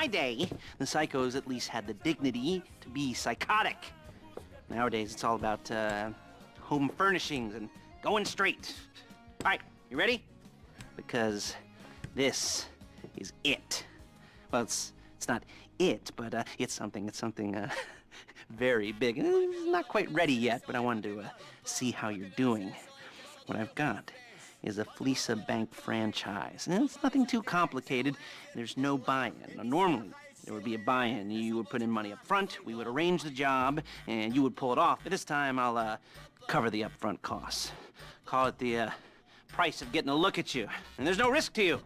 my day, the psychos at least had the dignity to be psychotic. Nowadays, it's all about home furnishings and going straight. All right, you ready? Because this is it. Well, it's not it, but it's something very big. It's not quite ready yet, but I wanted to see how you're doing. What I've got is a Fleece Bank franchise. And it's nothing too complicated. There's no buy-in. Now, normally, there would be a buy-in. You would put in money up front, we would arrange the job, and you would pull it off. But this time, I'll cover the upfront costs. Call it the price of getting a look at you. And there's no risk to you.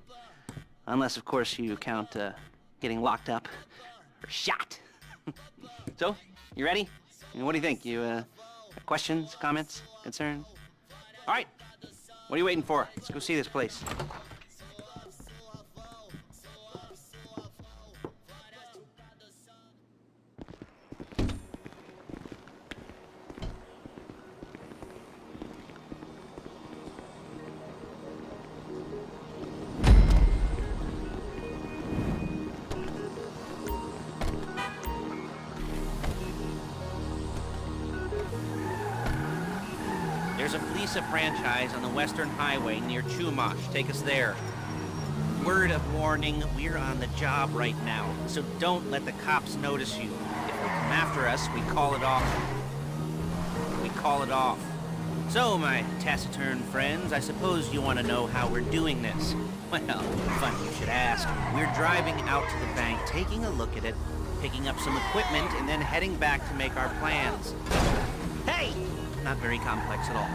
Unless, of course, you count getting locked up or shot. So, you ready? What do you think? You questions, comments, concerns? All right. What are you waiting for? Let's go see this place. There's a Fleece franchise on the Western Highway near Chumash. Take us there. Word of warning, we're on the job right now, so don't let the cops notice you. If they come after us, we call it off. We call it off. So, my taciturn friends, I suppose you want to know how we're doing this. Well, funny you should ask. We're driving out to the bank, taking a look at it, picking up some equipment, and then heading back to make our plans. Hey! Not very complex at all.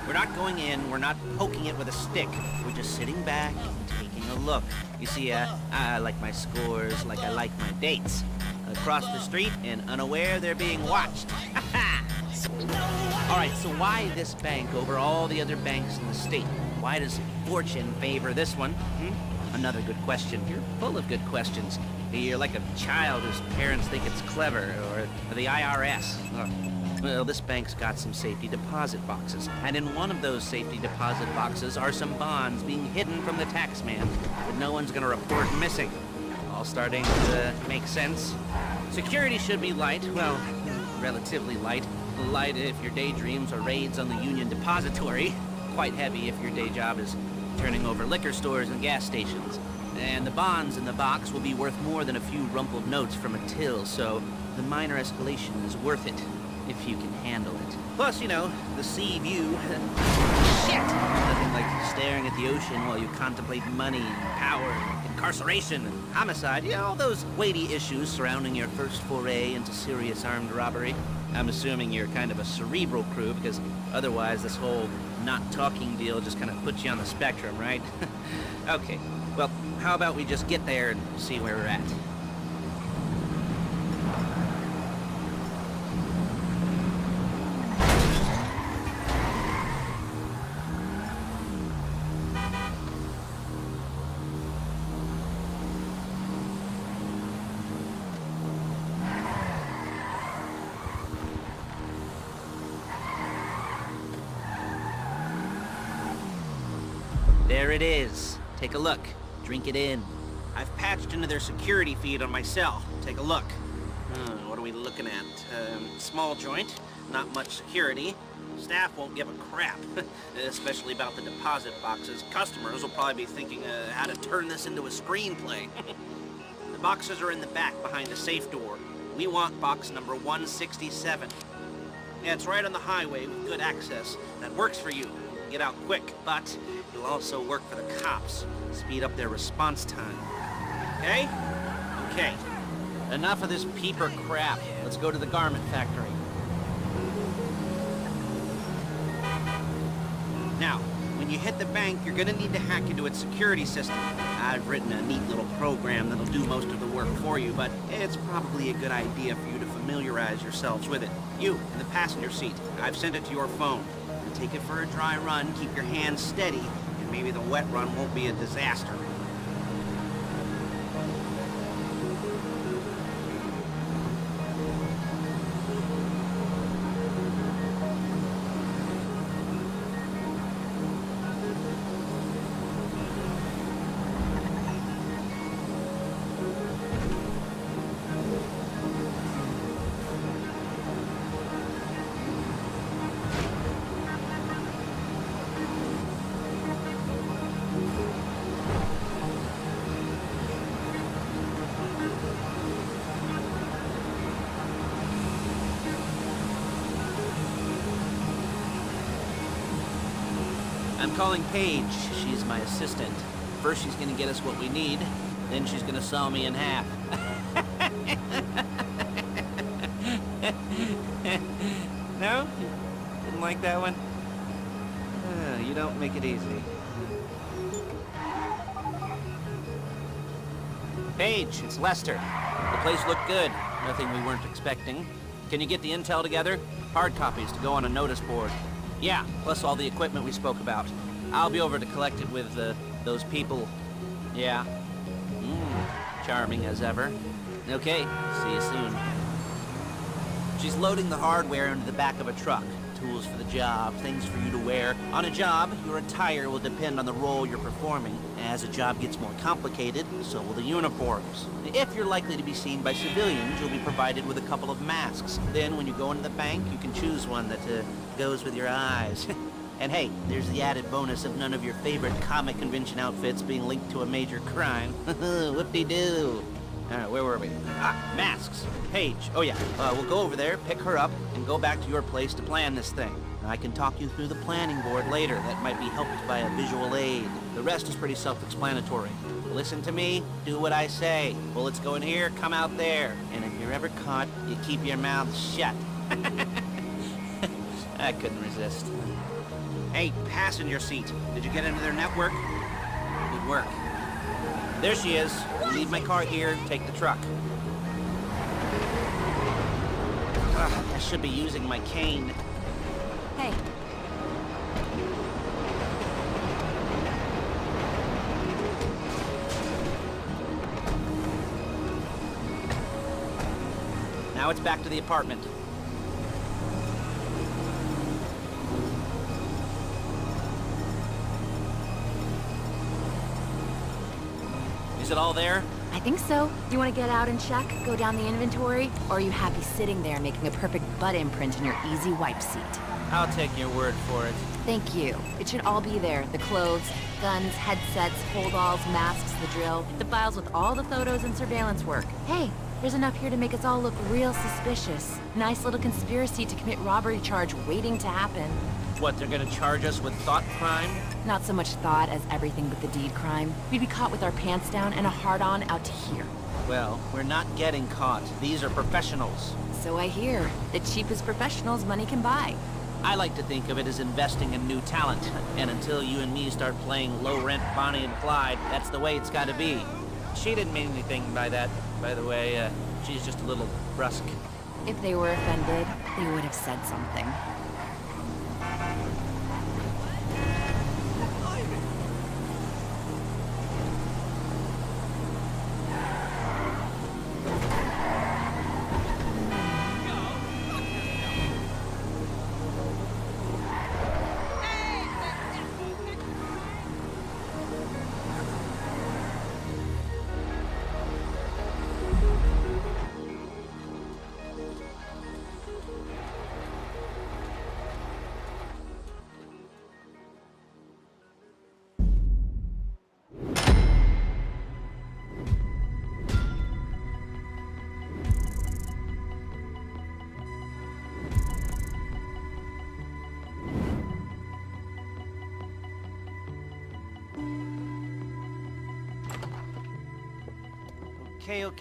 We're not going in, we're not poking it with a stick. We're just sitting back and taking a look. You see, I like my scores like I like my dates. Across the street and unaware they're being watched. All right, so why this bank over all the other banks in the state? Why does fortune favor this one? Another good question. You're full of good questions. You're like a child whose parents think it's clever, or the IRS. Well, this bank's got some safety deposit boxes, and in one of those safety deposit boxes are some bonds being hidden from the tax man that no one's gonna report missing. All starting to make sense. Security should be light, well, relatively light. Light if your daydreams are raids on the Union Depository. Quite heavy if your day job is turning over liquor stores and gas stations. And the bonds in the box will be worth more than a few rumpled notes from a till, so the minor escalation is worth it. If you can handle it. Plus, you know, the sea view. Shit! Nothing like staring at the ocean while you contemplate money, power, incarceration, and homicide. Yeah, all those weighty issues surrounding your first foray into serious armed robbery. I'm assuming you're kind of a cerebral crew, because otherwise this whole not talking deal just kind of puts you on the spectrum, right? Okay, well, how about we just get there and see where we're at? There it is. Take a look. Drink it in. I've patched into their security feed on my cell. Take a look. What are we looking at? Small joint, not much security. Staff won't give a crap, especially about the deposit boxes. Customers will probably be thinking how to turn this into a screenplay. The boxes are in the back behind the safe door. We want box number 167. Yeah, it's right on the highway with good access. That works for you. Get out quick, but it'll also work for the cops. Speed up their response time. Okay? Okay. Enough of this peeper crap. Let's go to the garment factory. Now, when you hit the bank, you're gonna need to hack into its security system. I've written a neat little program that'll do most of the work for you, but it's probably a good idea for you to familiarize yourselves with it. You, in the passenger seat, I've sent it to your phone. Take it for a dry run, keep your hands steady, and maybe the wet run won't be a disaster. I'm calling Paige. She's my assistant. First she's gonna get us what we need, then she's gonna saw me in half. No? Didn't like that one? You don't make it easy. Paige, it's Lester. The place looked good. Nothing we weren't expecting. Can you get the intel together? Hard copies to go on a notice board. Yeah, plus all the equipment we spoke about. I'll be over to collect it with, those people. Yeah. Charming as ever. Okay, see you soon. She's loading the hardware into the back of a truck. Tools for the job, things for you to wear. On a job, your attire will depend on the role you're performing. As a job gets more complicated, so will the uniforms. If you're likely to be seen by civilians, you'll be provided with a couple of masks. Then when you go into the bank, you can choose one that goes with your eyes. And hey, there's the added bonus of none of your favorite comic convention outfits being linked to a major crime. Whoop-de-doo. Where were we? Masks. Paige. Oh yeah, we'll go over there, pick her up, and go back to your place to plan this thing. I can talk you through the planning board later. That might be helped by a visual aid. The rest is pretty self-explanatory. Listen to me, do what I say. Bullets go in here, come out there. And if you're ever caught, you keep your mouth shut. I couldn't resist. Hey, passenger seat. Did you get into their network? Good work. There she is. Leave my car here, take the truck. I should be using my cane. Hey. Now it's back to the apartment. Is it all there? I think so. Do you want to get out and check? Go down the inventory? Or are you happy sitting there making a perfect butt imprint in your easy wipe seat? I'll take your word for it. Thank you. It should all be there. The clothes, guns, headsets, hold-alls, masks, the drill. The files with all the photos and surveillance work. Hey, there's enough here to make us all look real suspicious. Nice little conspiracy to commit robbery charge waiting to happen. What, they're gonna charge us with thought crime? Not so much thought as everything but the deed crime. We'd be caught with our pants down and a hard-on out to here. Well, we're not getting caught. These are professionals. So I hear. The cheapest professionals money can buy. I like to think of it as investing in new talent. And until you and me start playing low-rent Bonnie and Clyde, that's the way it's gotta be. She didn't mean anything by that, by the way. She's just a little brusque. If they were offended, they would have said something.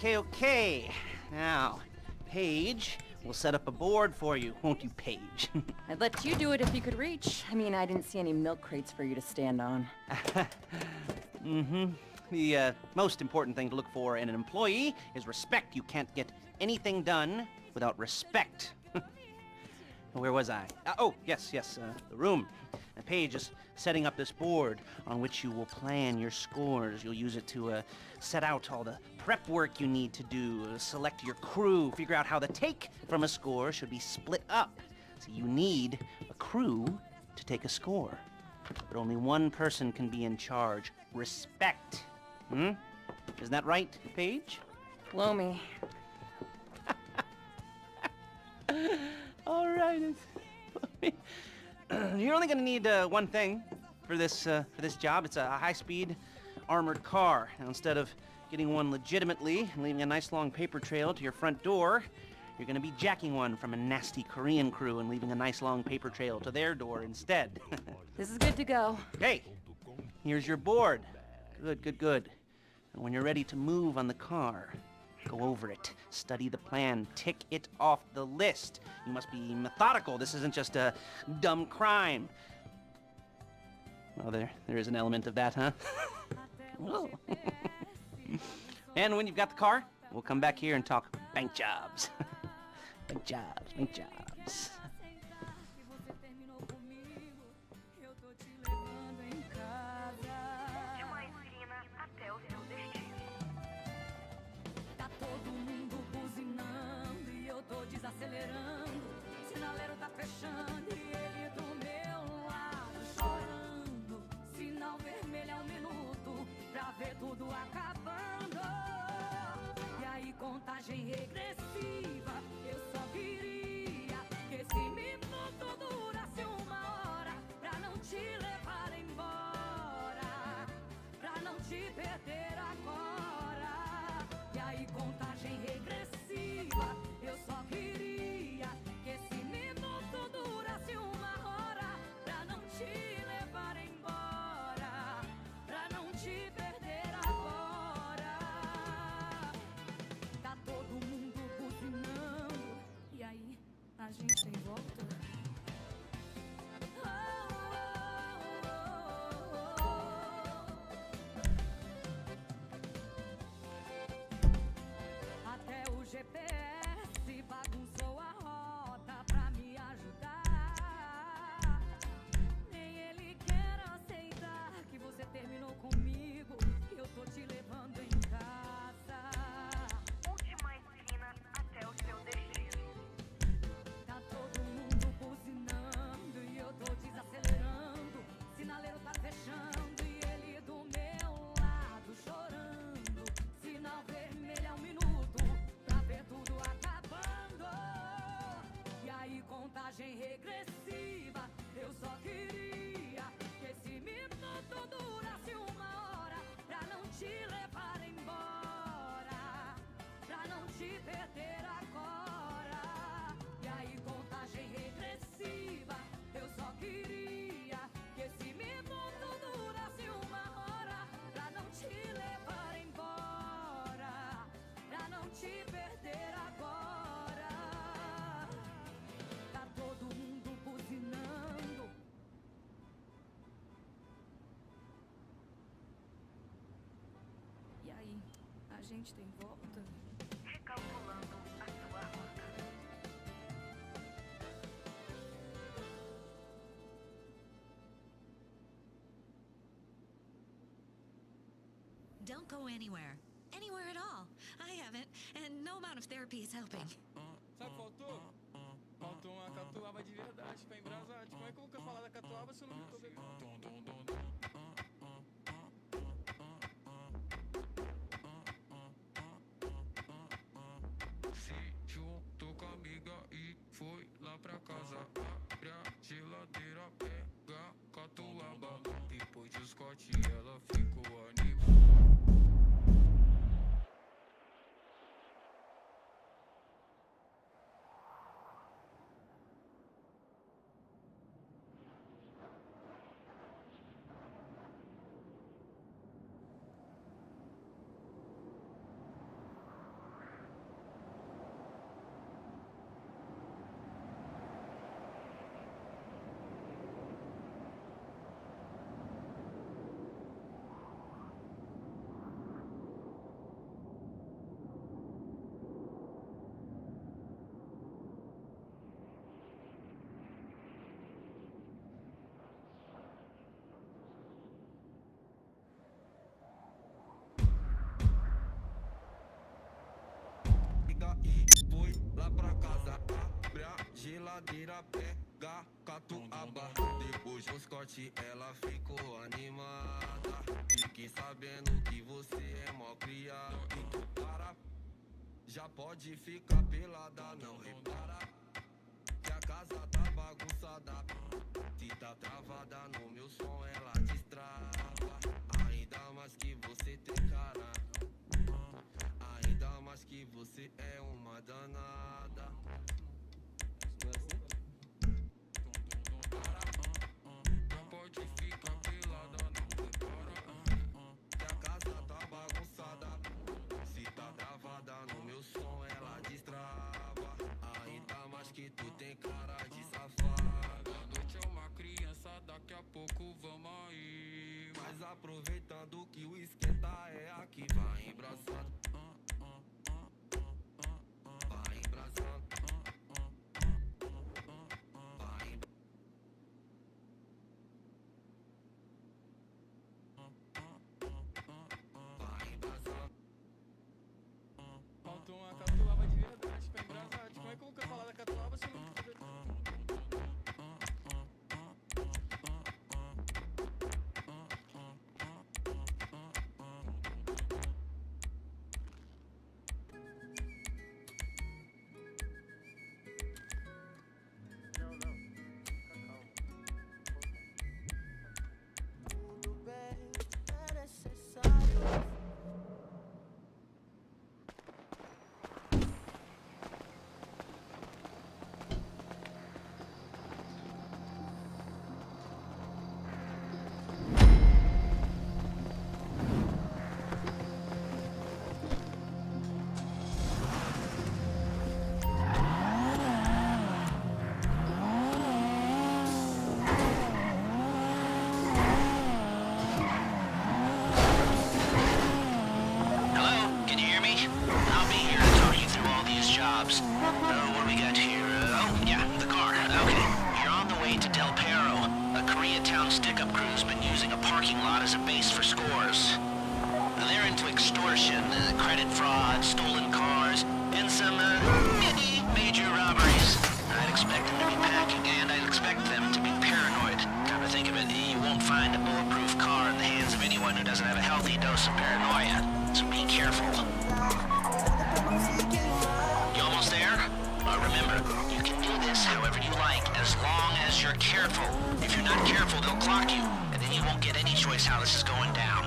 Okay. Now, Paige, we'll set up a board for you, won't you, Paige? I'd let you do it if you could reach. I mean, I didn't see any milk crates for you to stand on. The most important thing to look for in an employee is respect. You can't get anything done without respect. Where was I? Yes, the room. Now, Paige is setting up this board on which you will plan your scores. You'll use it to set out all the prep work you need to do, select your crew, figure out how the take from a score should be split up. So you need a crew to take a score. But only one person can be in charge. Respect. Isn't that right, Paige? Blow me. All right. You're only gonna need one thing for this job. It's a high-speed armored car. Now, instead of getting one legitimately and leaving a nice long paper trail to your front door, You're gonna be jacking one from a nasty Korean crew and leaving a nice long paper trail to their door instead. This is good to go. Hey, here's your board. Good. And when you're ready to move on the car, go over it, study the plan, tick it off the list. You must be methodical. This isn't just a dumb crime. Well, there is an element of that, huh? Whoa. And when you've got the car, we'll come back here and talk bank jobs. Bank jobs. Desacelerando, sinaleiro tá fechando e ele do meu lado chorando. Sinal vermelho é 1 minuto pra ver tudo acabando. E aí contagem regressiva, eu só queria que esse minuto durasse 1 hora pra não te levar embora, pra não te perder agora. E aí contagem regressiva, eu só queria que esse minuto durasse 1 hora pra não te levar embora, pra não te perder agora. Tá todo mundo buzinando, e aí a gente tem volta? Até o GPS bagunçou a rota pra me ajudar. Nem ele quer aceitar que você terminou comigo. Eu tô te levando em casa. Última esquina até o seu destino. Tá todo mundo buzinando e eu tô desacelerando. Sinaleiro tá fechando e ele do meu lado chorando. Sinal vermelho é 1 minuto pra ver tudo acabando. E aí contagem regressiva, eu só queria que esse minuto durasse 1 hora pra não te levar embora, pra não te perder agora. E aí contagem regressiva, eu só queria que esse minuto durasse 1 hora pra não te levar embora, pra não te perder agora. Tá todo mundo buzinando. E aí, a gente tem volta? Recalculando a sua rota. Don't go anywhere. Anywhere at all. I haven't, and no amount of therapy is helping. Sabe o que faltou? Faltou uma catuaba de verdade pra embrasar. Como é que eu vou falar da catuaba se eu não me tô bebendo? Se juntou com a amiga e foi lá pra casa. Abre a geladeira, pega catuaba. Depois do Scott ela ficou animada. E foi lá pra casa, abre a geladeira, pega catuaba. Depois do Scott ela ficou animada. Fiquei sabendo que você é mó criado. Para, já pode ficar pelada, não repara que a casa tá bagunçada. Se tá travada no meu som ela destrava. Ainda mais que você tem cara, ainda mais que você você é uma danada. Não pode ficar pelada, não repara. Que a casa tá bagunçada. Se tá travada no meu som, ela destrava. Aí tá mais que tu tem cara de safada. A noite é uma criança, daqui a pouco vamos aí. Mas aproveitando que o esquenta é aqui, vai embraçando. Vai embraçando. Vai embraçando. Faltou uma catuaba de verdade pra embrasar. Como é que eu vou falar da catuaba se eu não tô What do we got here? Oh, yeah, the car. Okay. You're on the way to Del Perro. A Koreatown stick-up crew's been using a parking lot as a base for scores. They're into extortion, credit fraud, stolen cars, and some, many major robberies. I'd expect them to be packing, and I'd expect them to be paranoid. Come to think of it, you won't find a bulletproof car in the hands of anyone who doesn't have a healthy dose of paranoia. So be careful. You almost there? Remember, you can do this however you like, as long as you're careful. If you're not careful, they'll clock you, and then you won't get any choice how this is going down.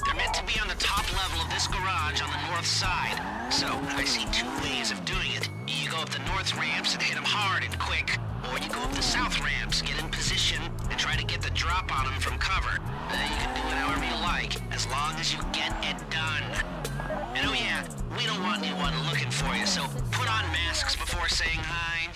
They're meant to be on the top level of this garage on the north side. So, I see two ways of doing it. You go up the north ramps and hit them hard and quick, or you go up the south ramps, get in position, and try to get the drop on them from cover. You can do it however you like, as long as you get it done. And oh yeah, we don't want anyone looking for you, so put on masks before saying hi.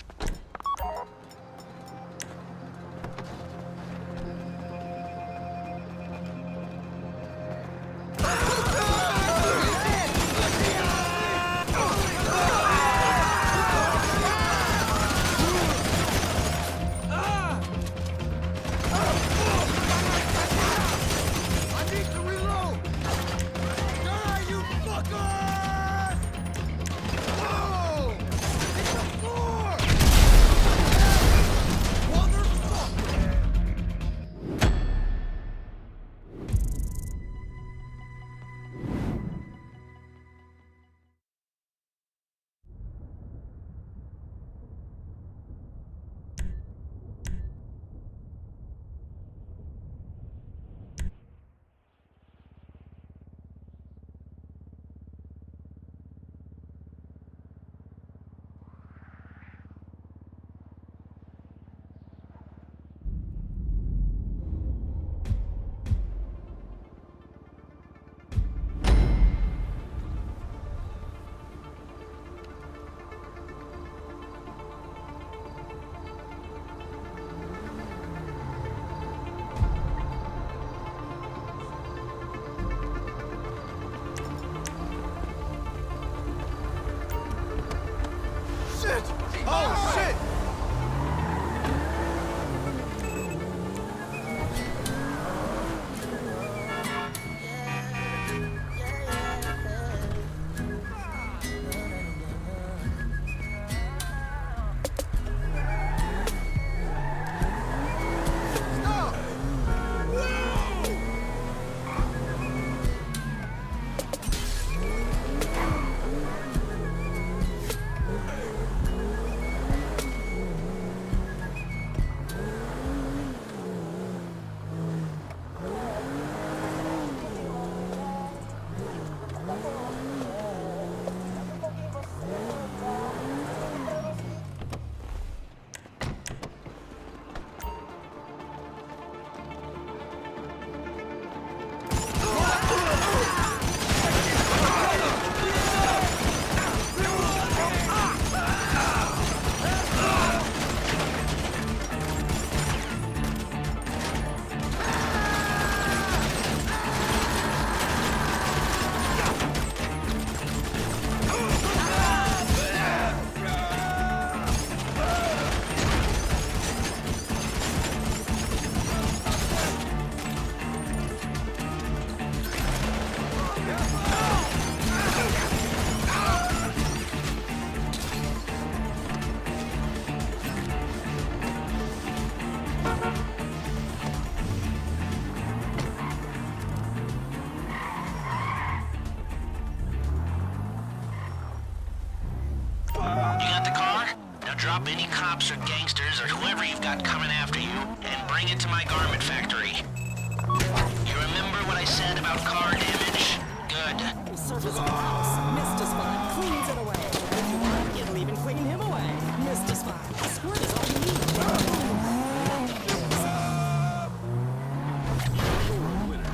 You got the car? Now drop any cops or gangsters or whoever you've got coming after you and bring it to my garment factory. You remember what I said about car damage? Good. Searches the house. Mr. Spot cleans it away. If you want, it'll even clean him away. Mr. Spot, a squirt is all you need.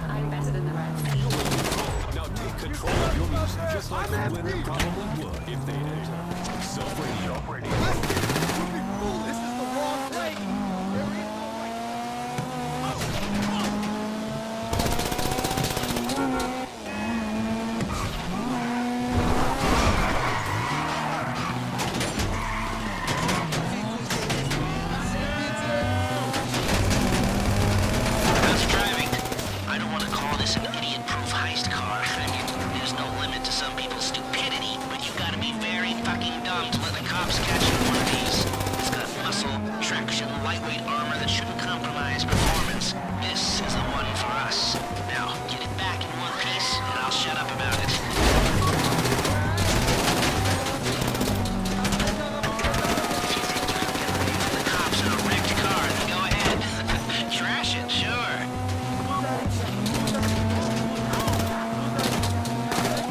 I'm better than the rest. Now take control of your music just like the winner probably would if they enter. Self-radio. This is the wrong place. There is no way. How's driving? I don't want to call this an idiot-proof heist car. I mean, there's no limit to some people's stupidity, but you gotta be very fucking dumb to let the cops catch you in one of these. It's got muscle, traction, lightweight armor that shouldn't compromise performance. This is the one for us. Now, get it back in one piece, and I'll shut up about it. If you think you can get away from the cops in a wrecked car, then go ahead. Trash it, sure.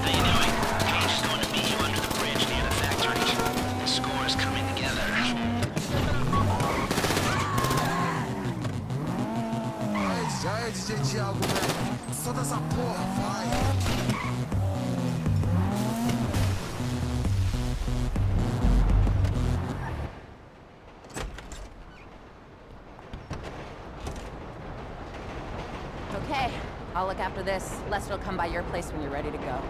How you doing? Paige is going to meet you under the bridge near the factory. The score is coming together. Aí já é DJ Thiago, velho. Solta essa porra, vai. Okay, I'll look after this. Lester will come by your place when you're ready to go.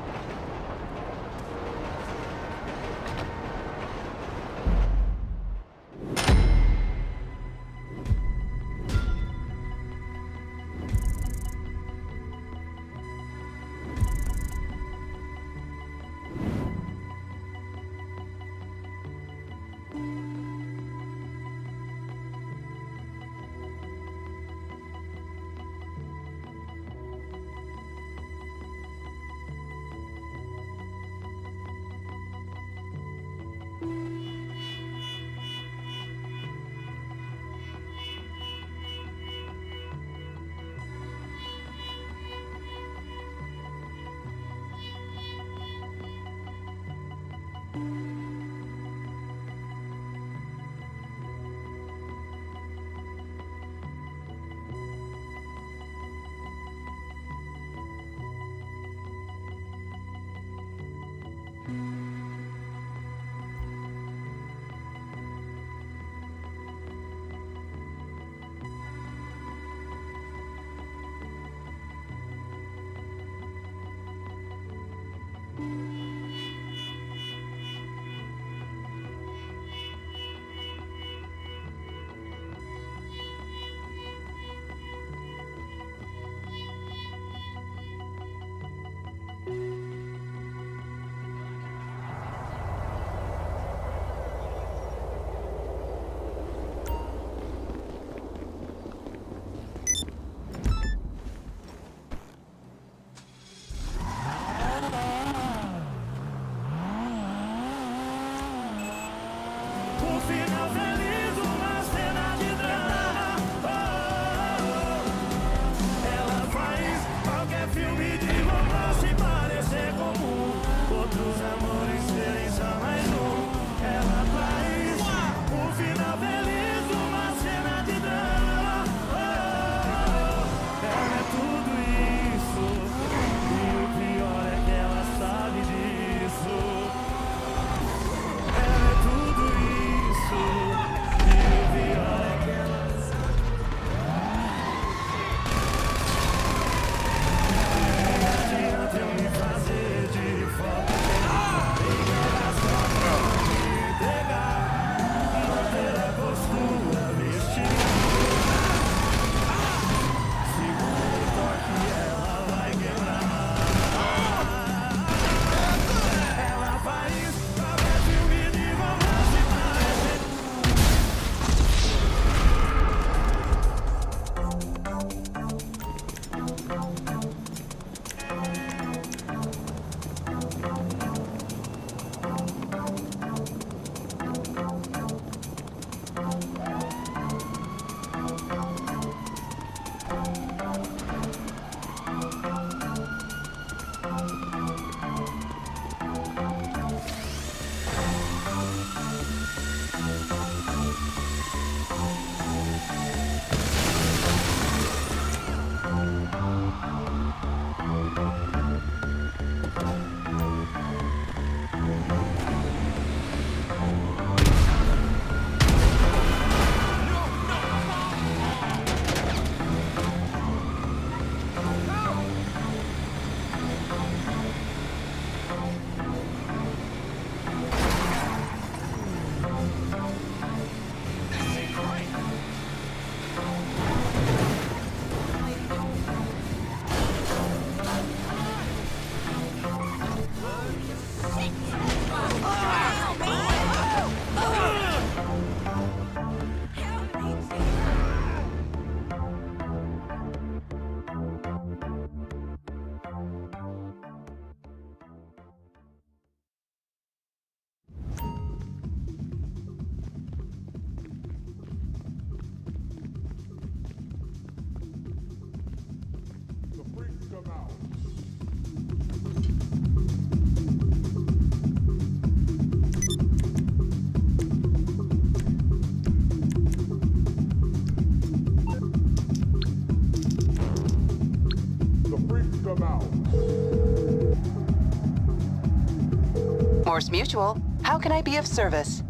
GeForce Mutual. How can I be of service?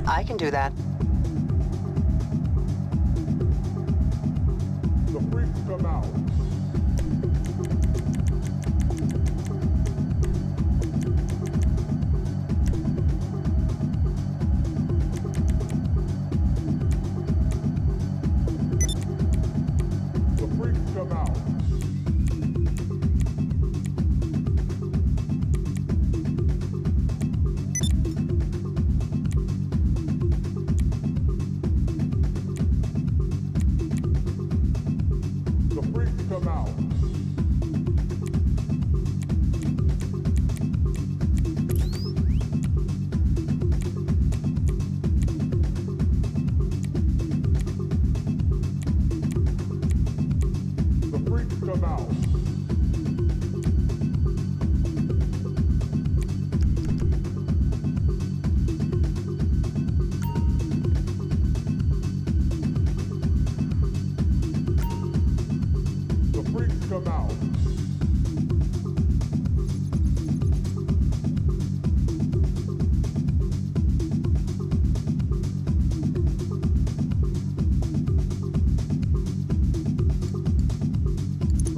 I can do that. The freaks come out. The freaks come out. The freaks come out. The freaks come out. The freaks come out.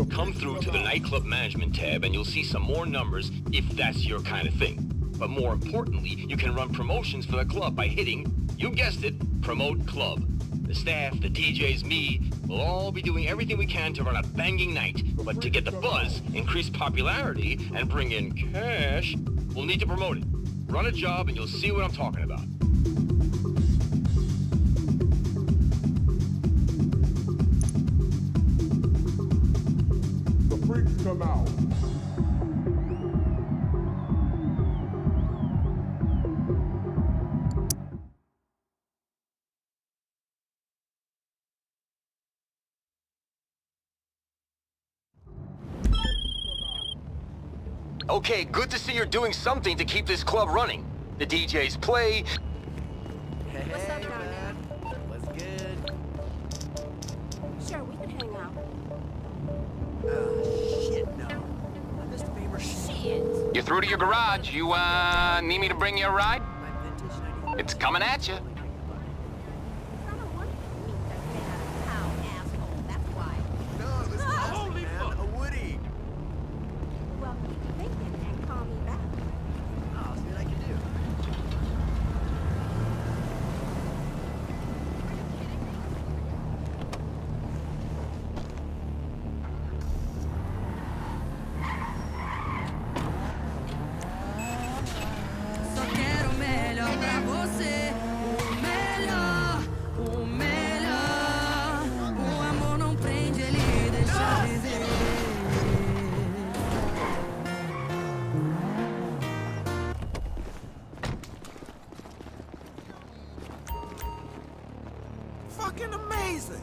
Come through to the nightclub management tab and you'll see some more numbers if that's your kind of thing. But more importantly, you can run promotions for the club by hitting, you guessed it, Promote Club. The staff, the DJs, me, we'll all be doing everything we can to run a banging night. But to get the buzz, increase popularity, and bring in cash, we'll need to promote it. Run a job and you'll see what I'm talking about. The freaks come out. Okay, good to see you're doing something to keep this club running. The DJs play. Hey, What's up, down there? what's good? Sure, we can hang out. Shit, no. I missed a favor. Shit! You're through to your garage. You, need me to bring you a ride? My vintage 90. It's coming at you. I don't want to meet that man out of town, asshole. That's why. No, this is awesome, man. A Woody. Well, keep thinking and call me back. Oh, see what I can do. Só quero o melhor pra você. O melhor, o melhor. O amor não prende, ele deixa viver. Fucking amazing.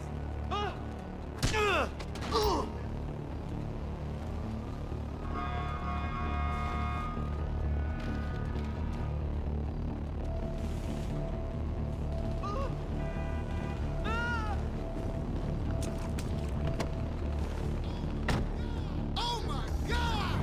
Oh my God!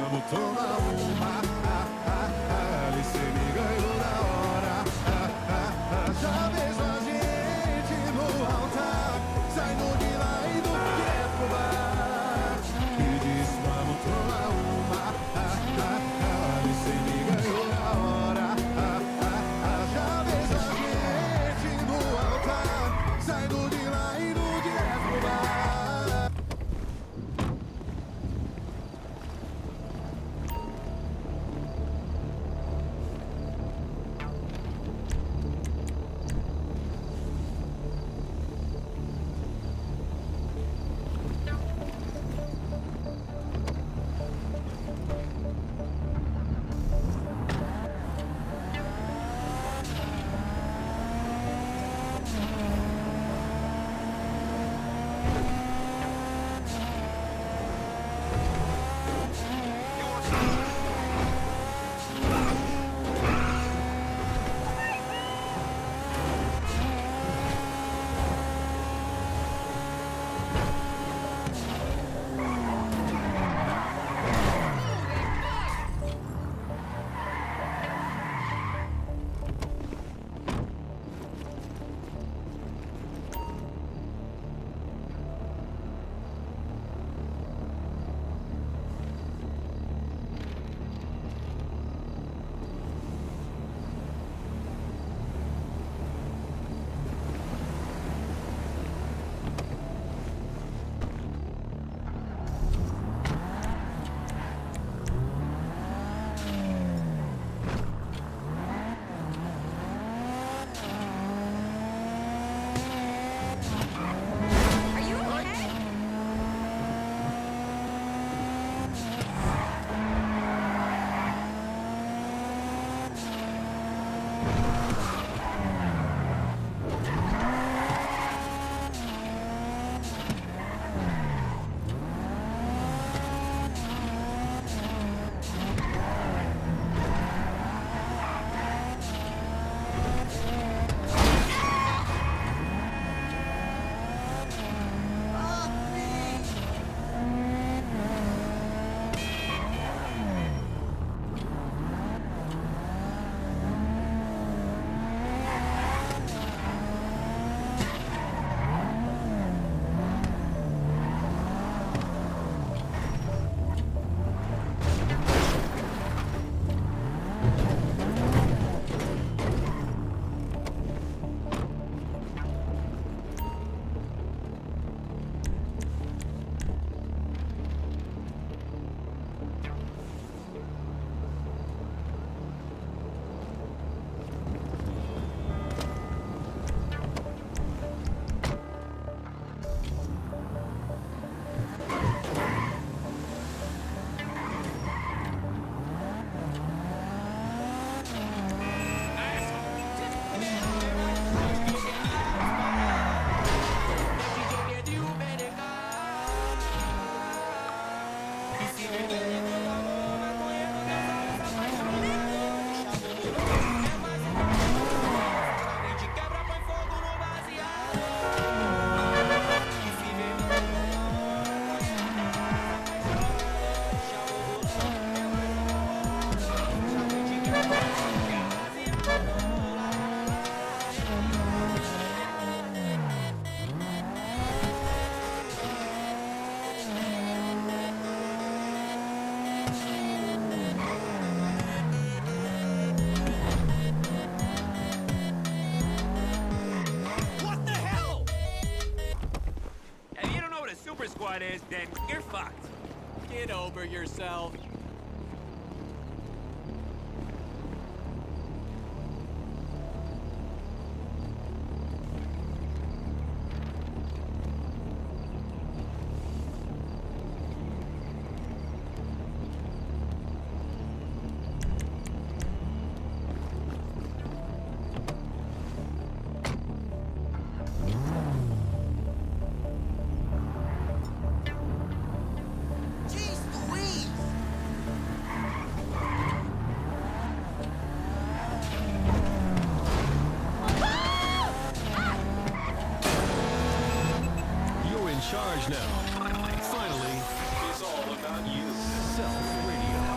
vamos tomar uma. Você me ganhou na hora. Já vejo a gente no altar, saindo de lá e do que pro bar. E diz, vamos tomar uma. Você me ganhou na hora. Já vejo a gente no altar, saindo de lá e do que pro bar. Are you okay? Squad is, then you're fucked. Get over yourself. Charge now. Finally, it's all about you. Self Radio.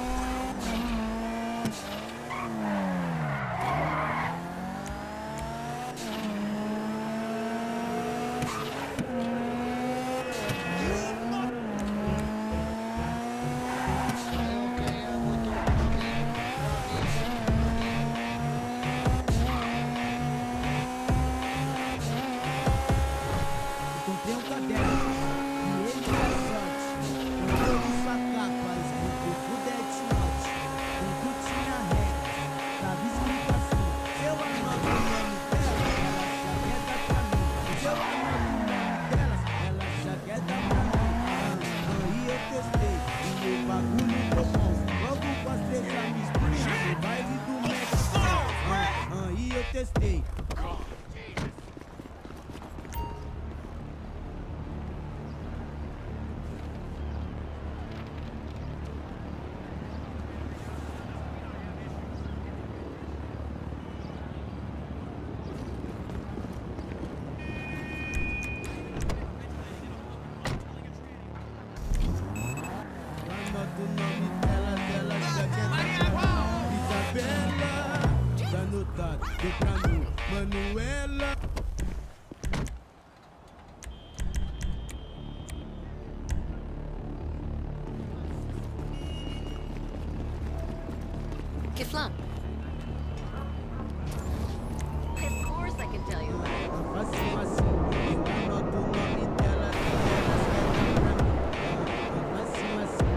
anoto o nome delas, elas já querem Isabela, tá anotado, deu pra mim, Manuela. Kiflam. Of course I can tell you about it. Facinho assim, eu anoto o nome delas, elas querem pra mim. Facinho assim,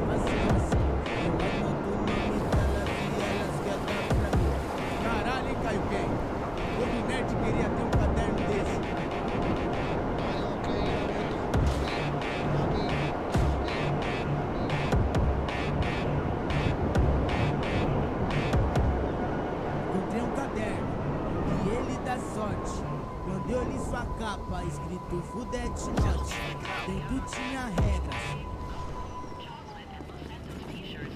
facinho assim, eu anoto o nome delas e elas querem dar pra mim. Caralho, hein, Caio Quem? Todo nerd queria ter um caderno desse. Encontrei um caderno e ele dá sorte. Quando eu li sua capa, escrito Fudete Note, dentro tinha regras.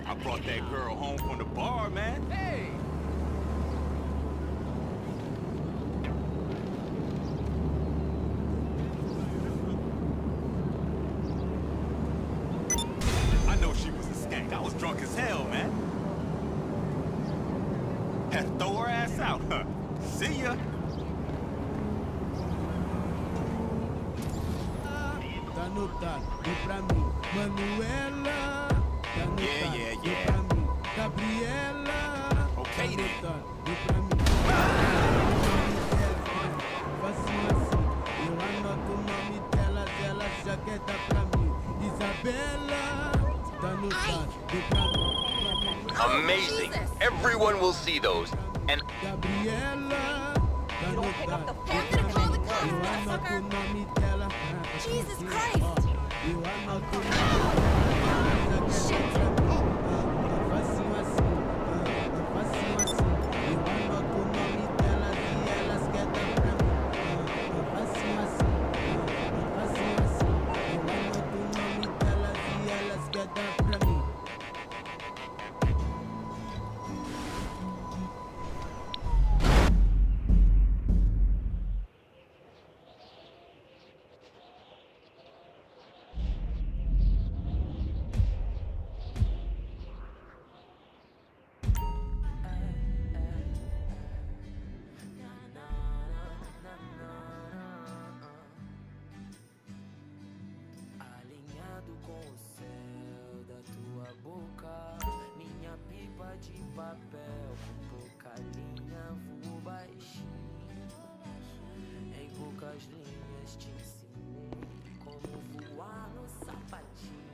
I brought that girl home from the bar, man. Hey! I know she was a skank. I was drunk as hell, man. Had to throw her ass out, huh? See ya. Tá anotado, deu pra mim, Manuela. Tá anotado, deu pra mim, Gabriela. Okay, then. Tá anotado, deu pra mim. Facinho assim, eu anoto o nome delas, elas já querem dar pra mim. Isabela, tá anotado, deu pra mim. Amazing. Everyone will see those. And Gabriela, tá anotado, I'm gonna call the cops, eu anoto motherfucker. o nome dela. Jesus Christ! Eu anoto o nome dela, já quer dar pra mim. Facinho assim, facinho assim. Eu anoto o nome delas e elas querem dar pra mim. Facinho assim, facinho assim. Eu anoto o nome delas e elas querem dar pra mim. Alinhado com o céu da tua boca, minha pipa de papel com pouca linha voou baixinho. Em poucas linhas te ensinei como voar no sapatinho.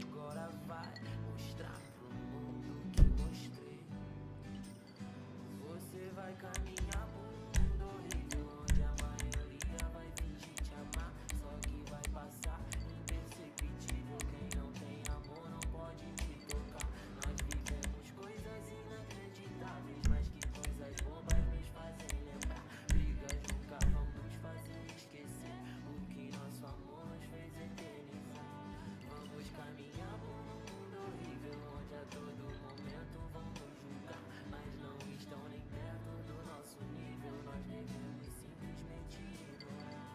Agora vai mostrar pro mundo que mostrei. Você vai caminhar por um mundo horrível onde a maioria vai fingir te amar, só que vai passar imperceptível. Quem não tem amor não pode te tocar. Nós vivemos coisas inacreditáveis, mas que coisas bobas nos fazem lembrar. Brigas nunca vão nos fazer esquecer o que nosso amor nos fez eternizar. Vamos caminhar por um mundo horrível onde a todo momento vão nos julgar, mas não estão nem perto do nosso nível. Nós devemos simplesmente ignorar.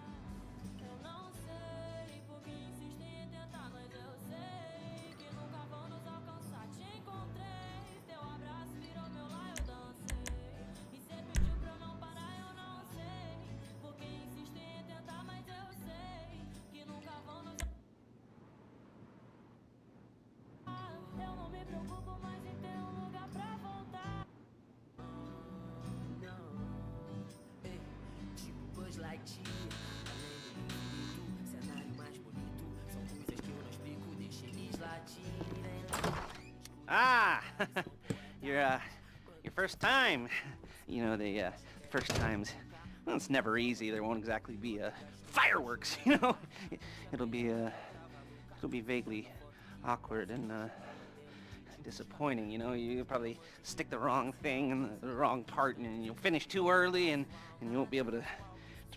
Eu não sei por que insistem em tentar, mas eu sei que nunca vão nos alcançar. Te encontrei, teu abraço virou meu lar, eu dancei. E cê pediu pra eu não parar, eu não sei por que insistem em tentar, mas eu sei que nunca vão nos alcançar. Eu não me preocupo mais em ter um lugar pra voltar. Ei, tipo Buzz Lightyear, além do infinito, cenário mais bonito. São coisas que eu não explico, deixa eles latirem. Ah, your first time. You know, the first times. Well, it's never easy. There won't exactly be fireworks. You know, it'll be vaguely awkward and disappointing. You know, you probably stick the wrong thing in the wrong part, and you'll finish too early, and you won't be able to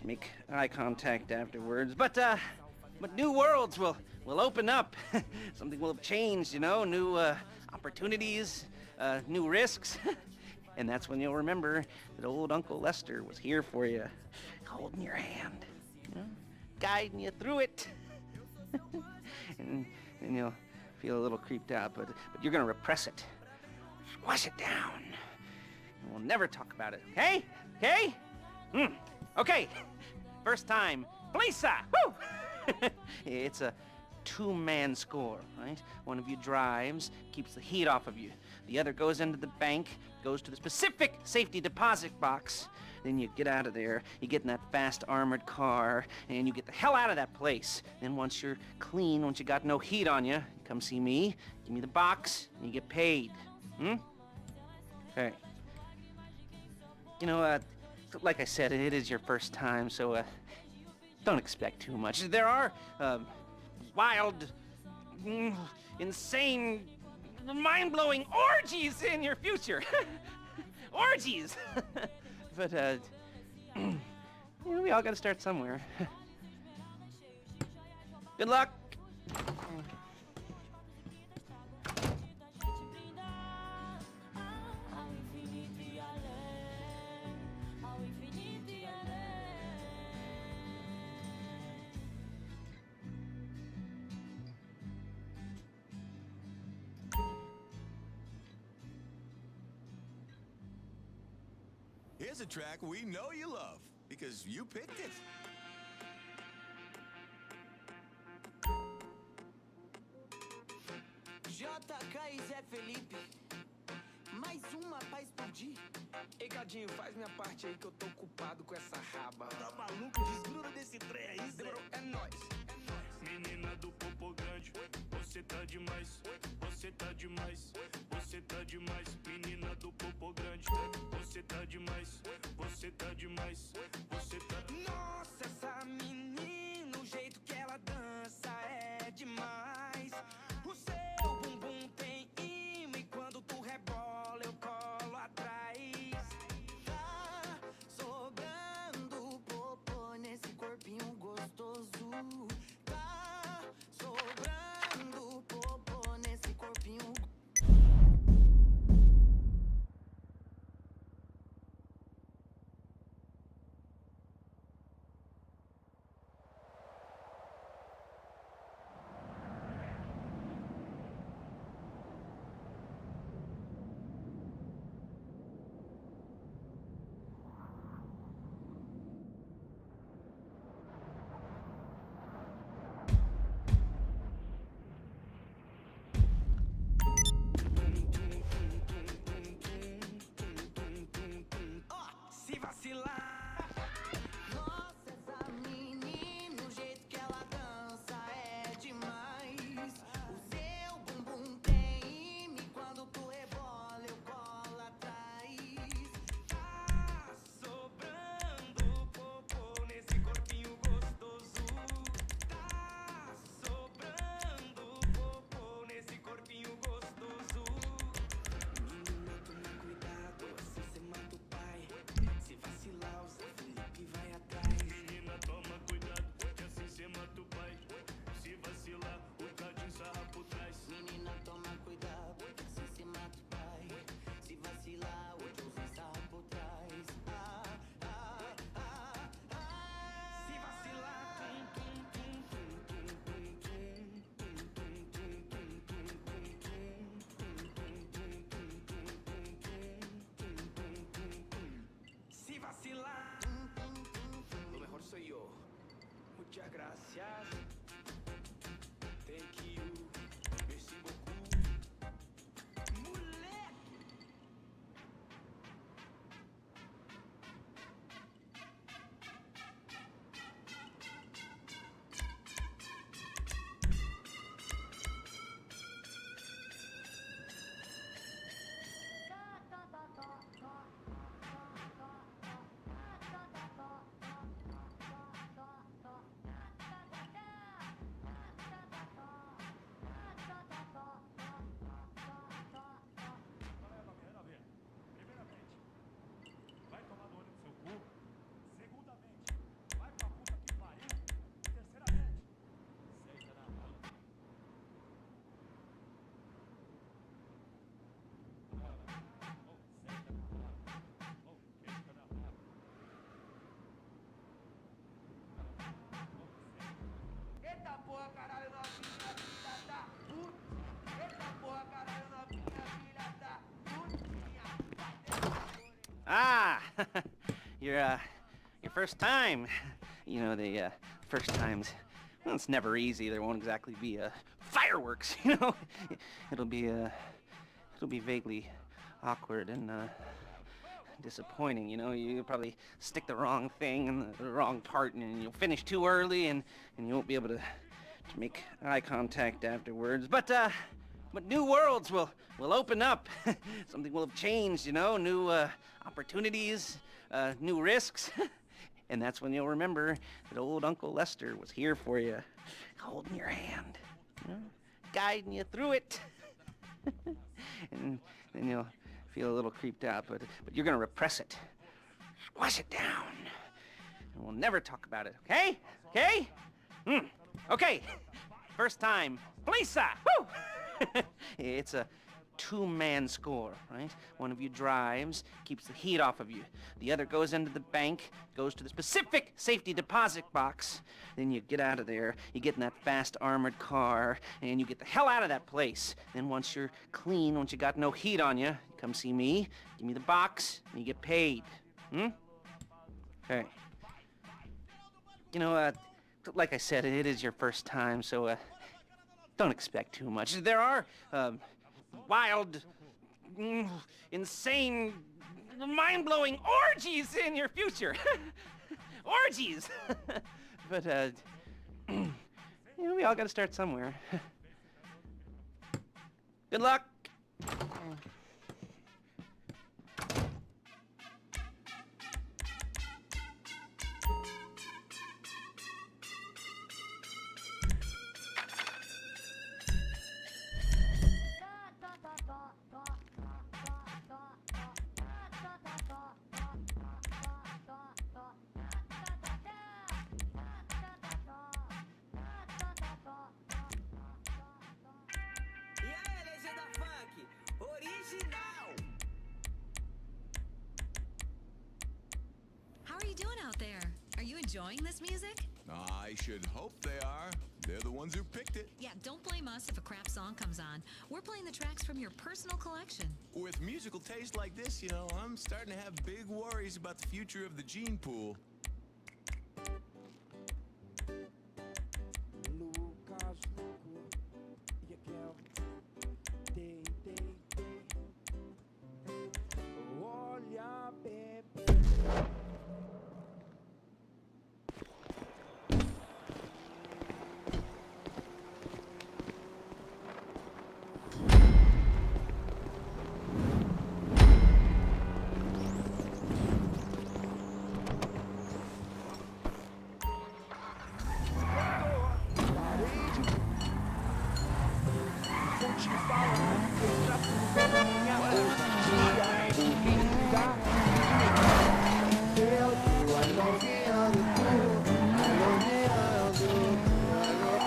make eye contact afterwards. But new worlds will open up. Something will have changed, you know, new opportunities, new risks. And that's when you'll remember that old Uncle Lester was here for you, holding your hand, you know, guiding you through it. and you'll feel a little creeped out, but you're gonna repress it. Squash it down. And we'll never talk about it, okay? Okay? Okay. First time. Lisa! Woo! It's a two-man score, right? One of you drives, keeps the heat off of you. The other goes into the bank, goes to the specific safety deposit box. Then you get out of there, you get in that fast armored car, and you get the hell out of that place. Then once you're clean, once you got no heat on you, come see me, give me the box, and you get paid. Okay. You know, like I said, it is your first time, so don't expect too much. There are wild, insane, mind-blowing orgies in your future. Orgies! But, you know, we all gotta start somewhere. Good luck! Here's a track we know you love, because you picked it. JK e Zé Felipe, mais uma pra explodir. Ei, Gadinho, faz minha parte aí que eu tô ocupado com essa raba. Tá maluco? Desgruda desse trem aí, Zé. É nóis. Menina do popô grande, você tá demais, você tá demais, você tá demais. Menina do popô grande, você tá demais, você tá demais, você tá. Nossa, essa menina, o jeito que ela dança é demais. O seu bumbum tem imã e quando tu rebola eu colo atrás. Tá sobrando popô nesse corpinho gostoso. Tá sobrando popô nesse corpinho. Se vacilar. Nossa, essa menina, o jeito que ela dança é demais. O seu bumbum tem imã e quando tu rebola eu colo atrás. Tá sobrando popô nesse corpinho gostoso. Tá sobrando popô nesse corpinho gostoso. Menina, toma cuidado, assim cê mata o pai. Se vacilar, o Zé Felipe vai atrás. Menina, toma cuidado, que assim cê mata o pai. Se vacilar, o Tadinho sarra por trás. Menina, toma cuidado, assim cê mata o pai. Se vacilar, o Joãozinho sarra por trás. Se vacilar, se vacilar, lo mejor soy yo. Muchas gracias. Thank you. Merci beaucoup. Moleque. Ah, your first time. You know, the first times, well, it's never easy. There won't exactly be fireworks, you know. It'll be vaguely awkward and disappointing, you know. You'll probably stick the wrong thing in the wrong part, and you'll finish too early, and you won't be able to make eye contact afterwards. But new worlds will open up. Something will have changed, you know. New opportunities, new risks. And that's when you'll remember that old Uncle Lester was here for you, holding your hand, you know, guiding you through it. And then you'll feel a little creeped out, but you're gonna repress it, squash it down, and we'll never talk about it, okay? Okay? Okay. First time, Lisa! Woo! It's a two-man score, right? One of you drives, keeps the heat off of you. The other goes into the bank, goes to the specific safety deposit box. Then you get out of there, you get in that fast armored car, and you get the hell out of that place. Then once you're clean, once you got no heat on you, come see me, give me the box, and you get paid. Okay. You know, like I said, it is your first time, so don't expect too much. There are wild, insane, mind-blowing orgies in your future. Orgies! But, you know, we all gotta start somewhere. Good luck! How are you doing out there? Are you enjoying this music? I should hope they are. They're the ones who picked it. Yeah, don't blame us if a crap song comes on. We're playing the tracks from your personal collection. With musical taste like this, you know, I'm starting to have big worries about the future of the gene pool.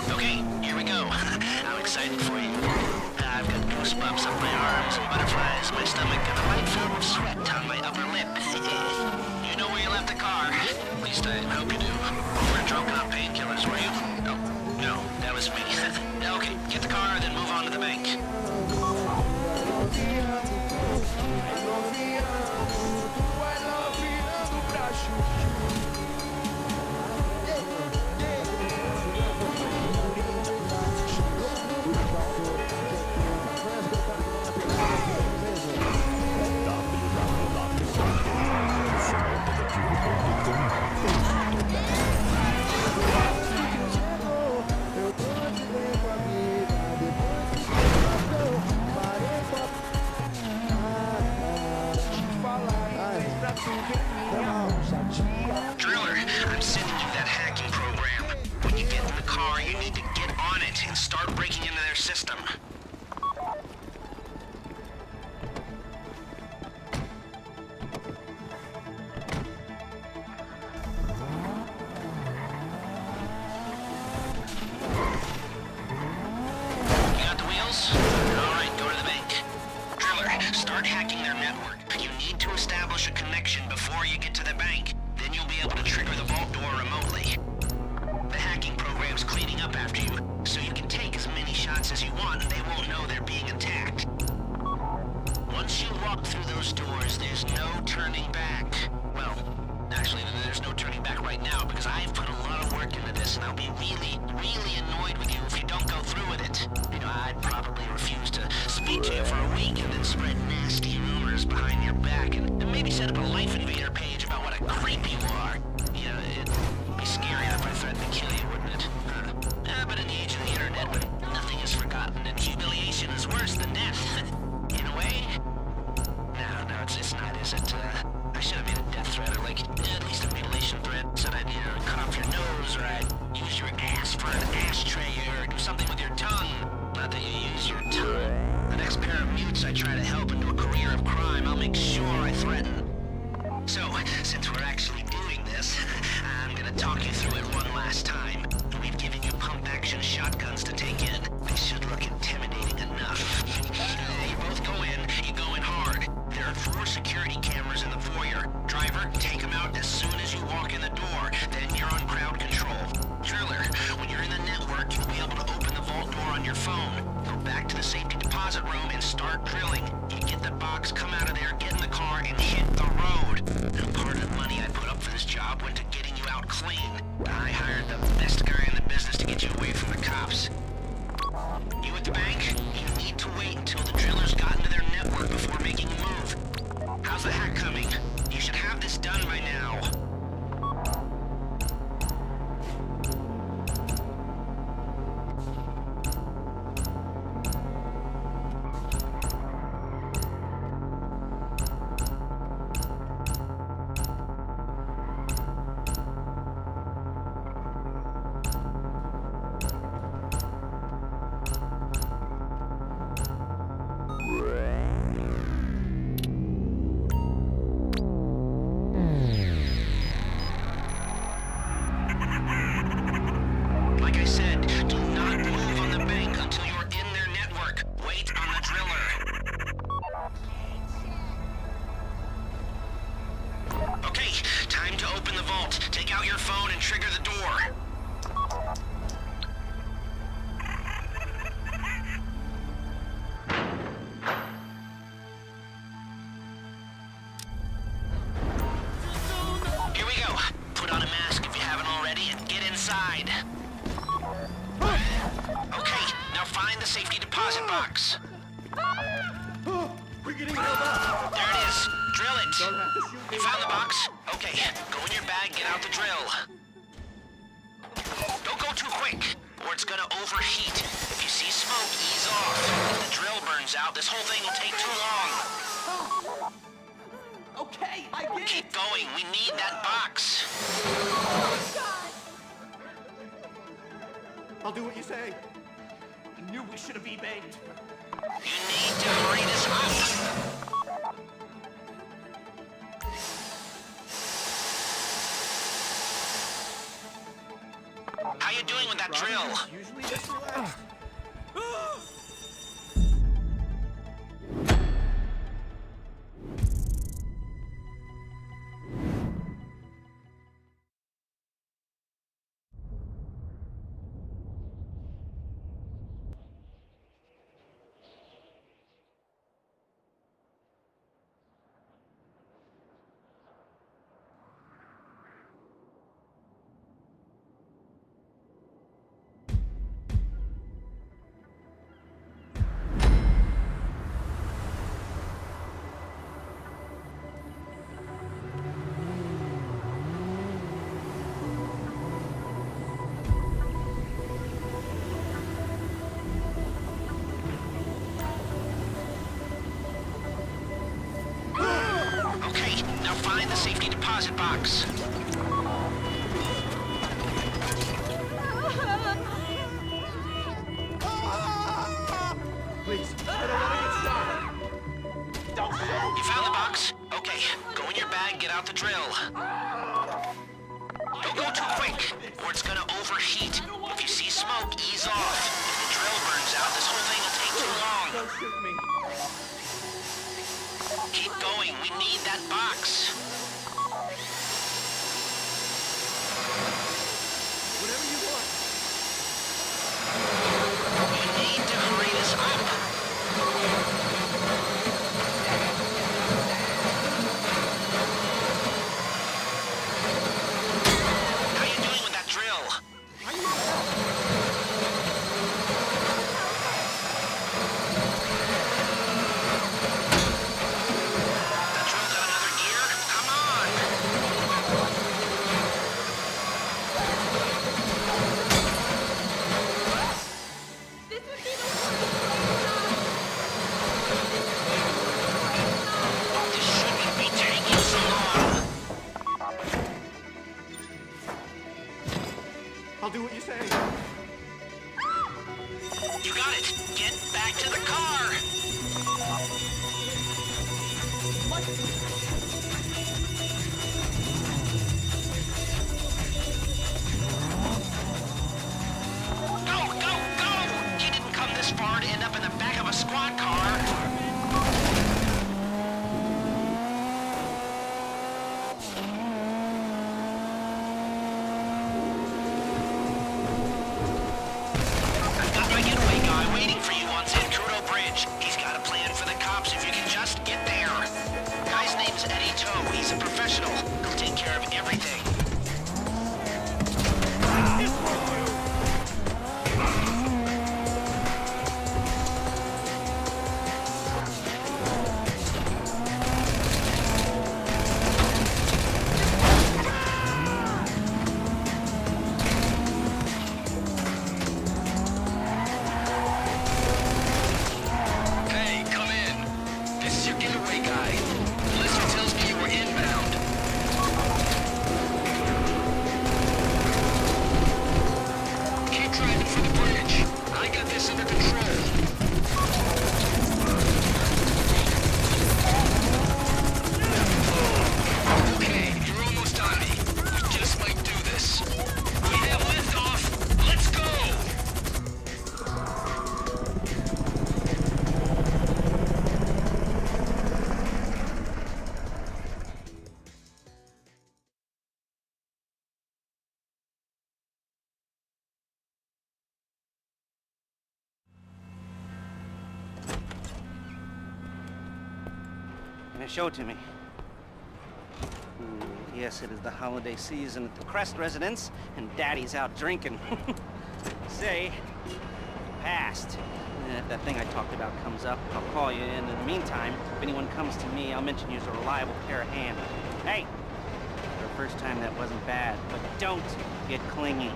Okay, here we go. I'm excited for you. I've got goosebumps up my arms, butterflies, my stomach, and a light film of sweat on my upper lip. You know where you left the car? At least I hope you do. You were drunk on painkillers, were you? No, that was me. Okay, get the car, then move on to the bank. Driller, I'm sending you that hacking program. When you get in the car, you need to get on it and start breaking into their system. You got the wheels? All right, go to the bank. Driller, start hacking their network. You need to establish a connection before you get to the bank. Then you'll be able to trigger the vault door remotely. The hacking program's cleaning up after you, so you can take as many shots as you want and they won't know they're being attacked. Once you walk through those doors, this, there's no turning back. Well, actually, there's no turning back right now because I've put a lot of work into this, and I'll be really, really annoyed with you if you don't go through with it. You know, I'd probably refuse to speak to you for a week and then spread nasty rumors behind your back and maybe set up a Life Invader page about what a creep you are. You know, it'd be scary if I threatened to kill you, wouldn't it? But in the age of the internet, when nothing is forgotten and humiliation is worse than death, in a way? No, it's not, is it? I should have made a death threat, or like, at least a mutilation threat. Said I'd, cut off your nose, or I'd use your ass for an ashtray, or do something with your tongue. Not that you use your tongue. The next pair of mutes I try to help into a career of crime, I'll make sure I threaten. So, since we're actually doing this, I'm gonna talk you through it one last time. We've given you pump-action shotguns to take in. They should look intimidating enough. You both go in, you go in hard. There are 4 security cameras in the foyer. Driver, take them out as soon as you walk in the door. Then you're on crowd control. Driller, when you're in the network, you'll be able to open the vault door on your phone. Go back to the safety deposit room and start drilling. You get the box, come out of there, get in the car, and hit the road. Now, part of the money I put up for this job went to getting you out clean. I hired the best guy in the business to get you away from the cops. You at the bank? You need to wait until the drillers got into their network before making a move. How's the hack coming? You should have this done by now. I'll do what you say. I knew we should have e-banged. You need to hurry this up. How you doing with that drill? Usually this relaxed. Find the safety deposit box. Please, I don't want to get shot. Don't shoot. You found the box? Okay, go in your bag, get out the drill. Don't go too quick, or it's gonna overheat. If you see smoke, ease off. If the drill burns out, this whole thing will take too long. Don't shoot me. Keep going, we need that box. Whatever you want. You need to hurry this up. Go, go, go! You didn't come this far to end up in the back of a squad car. I've got my getaway guy waiting for you on San Crudo Bridge. He's got a plan for the cops if you can just get there. Guy's name's Eddie Toe. He's a professional. He'll take care of everything. Hey, come in. This is your getaway guy. Blizzard tells me you were inbound. Keep driving for the bridge. I got this under control. Okay, you're almost on me. We just might do this. We have liftoff. Let's go! Can you show it to me? Yes, it is the holiday season at the Crest residence, and Daddy's out drinking. Say, passed. If that thing I talked about comes up, I'll call you in. In the meantime, if anyone comes to me, I'll mention you as a reliable pair of hands. Hey, for the first time that wasn't bad, but don't get clingy.